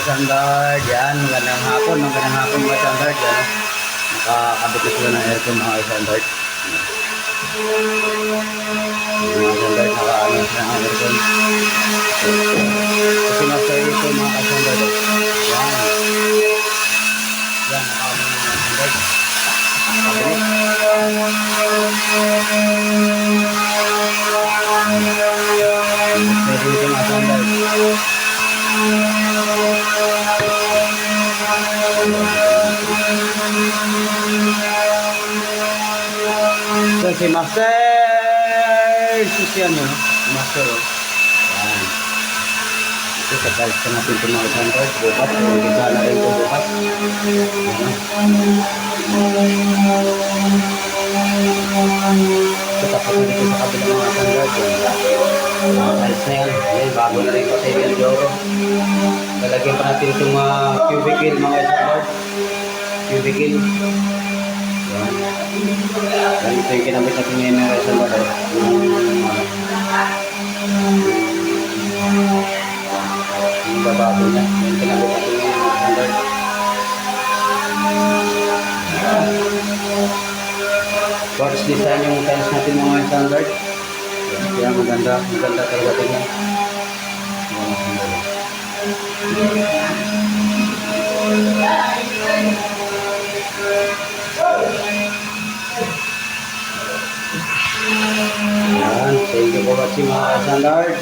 standard. Yan, magandang hapon mga standard. Yan, nakakabit na sila ng aircon mga standard. Mga standard, nakaano sila ng aircon. Kasi nasa ito mga standard. Yan. Yan, nakaano mga standard. Pwede ito mga standard. So si Master Susian yun, Master. Yan. Ito sa kalis ka natin ito mga standard. Bukas, magkita na rin ito bukas. Ito tapos na dito sa kabilang mga standard. Alis na yan. Yan, bago na rin pati yung Joro. Lalagyan pa natin itong cubicle mga standard. Cubicle. Yan. Yan, ito yung kinabit natin ngayon mga standard. Yung babago niya. Yung kinabit natin ngayon mga standard. Box design yung tiles natin mga standard. Kaya maganda talaga tingnan. Yan, thank you for watching mga standard.